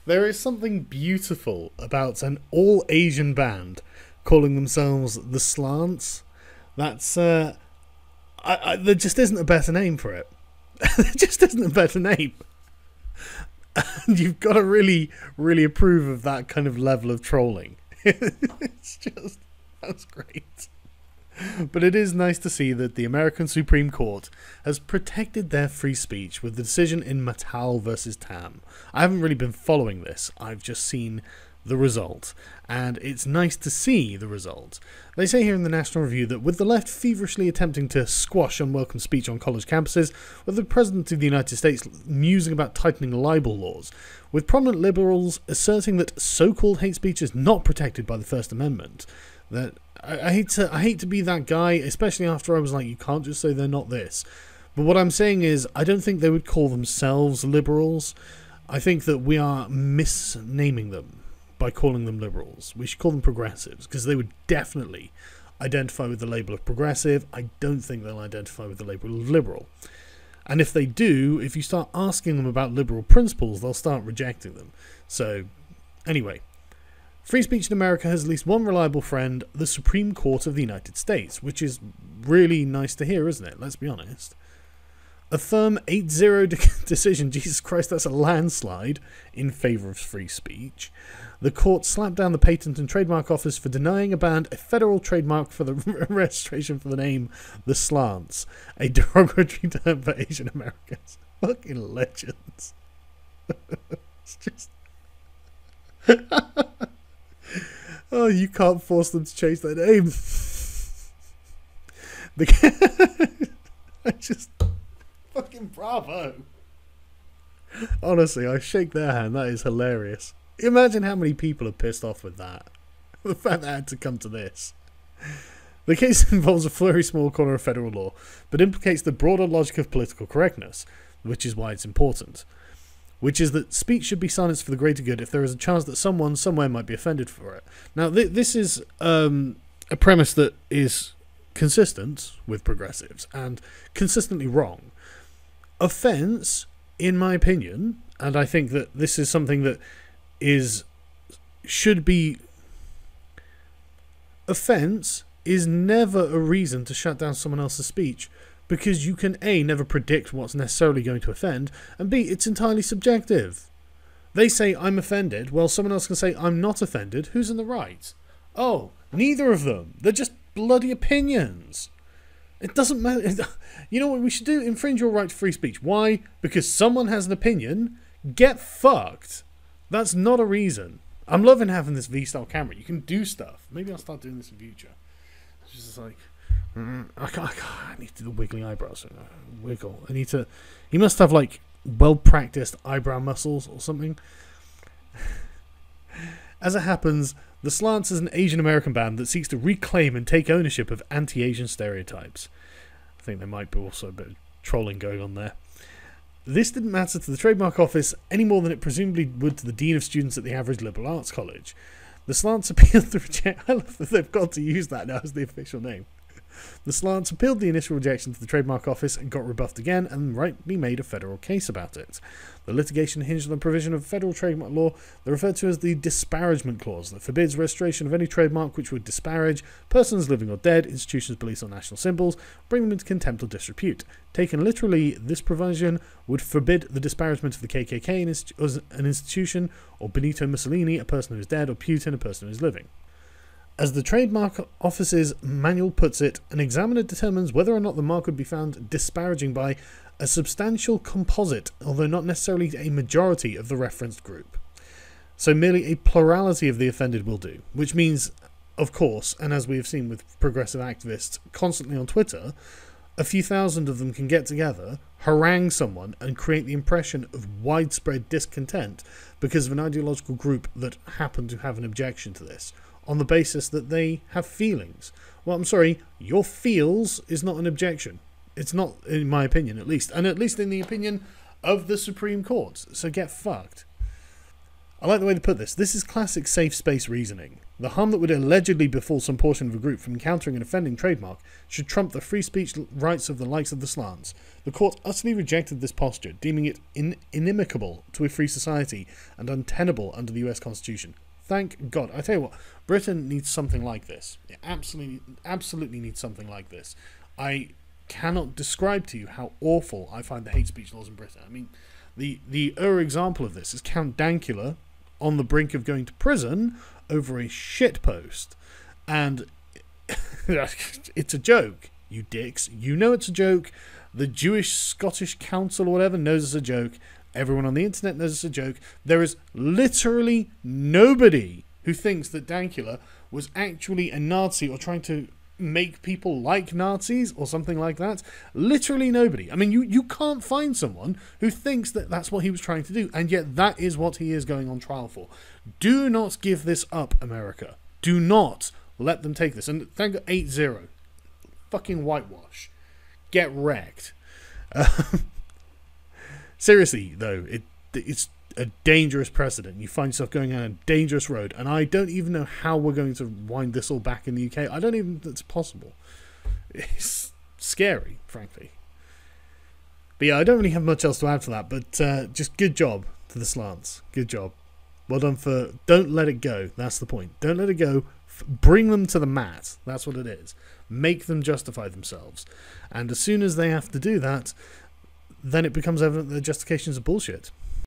There is something beautiful about an all-Asian band calling themselves the Slants. That's, there just isn't a better name for it. There just isn't a better name. And you've got to really, really approve of that kind of level of trolling. It's just, that's great. But it is nice to see that the American Supreme Court has protected their free speech with the decision in Matal versus Tam. I haven't really been following this. I've just seen the result, and it's nice to see the result. They say here in the National Review that with the left feverishly attempting to squash unwelcome speech on college campuses, with the President of the United States musing about tightening libel laws, with prominent liberals asserting that so-called hate speech is not protected by the First Amendment, that I hate to be that guy, especially after I was like, you can't just say they're not this. But what I'm saying is, I don't think they would call themselves liberals. I think that we are misnaming them by calling them liberals. We should call them progressives, because they would definitely identify with the label of progressive. I don't think they'll identify with the label of liberal. And if they do, if you start asking them about liberal principles, they'll start rejecting them. So, anyway. Free speech in America has at least one reliable friend, the Supreme Court of the United States, which is really nice to hear, isn't it? Let's be honest. A firm 8-0 decision, Jesus Christ, that's a landslide, in favour of free speech. The court slapped down the Patent and Trademark Office for denying a band a federal trademark for the registration for the name The Slants, a derogatory term for Asian Americans. Fucking legends. It's just... Oh, you can't force them to change their name. I just... Fucking bravo. Honestly, I shake their hand. That is hilarious. Imagine how many people are pissed off with that. The fact that I had to come to this. The case involves a very small corner of federal law, but implicates the broader logic of political correctness, which is why it's important. Which is that speech should be silenced for the greater good if there is a chance that someone somewhere might be offended for it. Now, this is a premise that is consistent with progressives and consistently wrong. Offence, in my opinion, and I think that this is something that should be... Offence is never a reason to shut down someone else's speech. Because you can A, never predict what's necessarily going to offend, and B, it's entirely subjective. They say, I'm offended, well, someone else can say, I'm not offended. Who's in the right? Oh, neither of them. They're just bloody opinions. It doesn't matter. You know what we should do? Infringe your right to free speech. Why? Because someone has an opinion? Get fucked. That's not a reason. I'm loving having this V-style camera. You can do stuff. Maybe I'll start doing this in future. It's just like... I need to do the wiggling eyebrows. Wiggle. I need to... He must have, like, well-practiced eyebrow muscles or something. As it happens, the Slants is an Asian-American band that seeks to reclaim and take ownership of anti-Asian stereotypes. I think there might be also a bit of trolling going on there. This didn't matter to the Trademark Office any more than it presumably would to the Dean of Students at the average liberal arts college. The Slants appealed the reject... I love that they've got to use that now as the official name. The Slants appealed the initial rejection to the Trademark Office and got rebuffed again and rightly made a federal case about it. The litigation hinged on the provision of federal trademark law that referred to as the disparagement clause that forbids registration of any trademark which would disparage persons living or dead, institutions, beliefs or national symbols, bring them into contempt or disrepute. Taken literally, this provision would forbid the disparagement of the KKK as an institution, or Benito Mussolini, a person who is dead, or Putin, a person who is living. As the Trademark Office's manual puts it, an examiner determines whether or not the mark would be found disparaging by a substantial composite, although not necessarily a majority of the referenced group. So merely a plurality of the offended will do, which means, of course, and as we have seen with progressive activists constantly on Twitter, a few thousand of them can get together, harangue someone, and create the impression of widespread discontent because of an ideological group that happen to have an objection to this, on the basis that they have feelings. Well, I'm sorry, your feels is not an objection. It's not, in my opinion, at least. And at least in the opinion of the Supreme Court. So get fucked. I like the way they put this. This is classic safe space reasoning. The harm that would allegedly befall some portion of a group from encountering an offending trademark should trump the free speech rights of the likes of the Slants. The court utterly rejected this posture, deeming it inimical to a free society and untenable under the US Constitution. Thank God. I tell you what, Britain needs something like this. It absolutely needs something like this. I cannot describe to you how awful I find the hate speech laws in Britain. I mean, the example of this is Count Dankula on the brink of going to prison over a shitpost. And it's a joke, you dicks. You know it's a joke. The Jewish Scottish Council or whatever knows it's a joke. Everyone on the internet knows it's a joke. There is literally nobody who thinks that Dankula was actually a Nazi or trying to make people like Nazis or something like that. Literally nobody. I mean, you can't find someone who thinks that that's what he was trying to do, and yet that is what he is going on trial for. Do not give this up, America. Do not let them take this. And thank God, 8-0. Fucking whitewash. Get wrecked. Seriously, though, it's a dangerous precedent. You find yourself going on a dangerous road, and I don't even know how we're going to wind this all back in the UK. I don't even think it's possible. It's scary, frankly. But yeah, I don't really have much else to add to that, but just good job to the Slants. Good job. Well done for... Don't let it go. That's the point. Don't let it go. Bring them to the mat. That's what it is. Make them justify themselves. And as soon as they have to do that, then it becomes evident that the justifications are bullshit.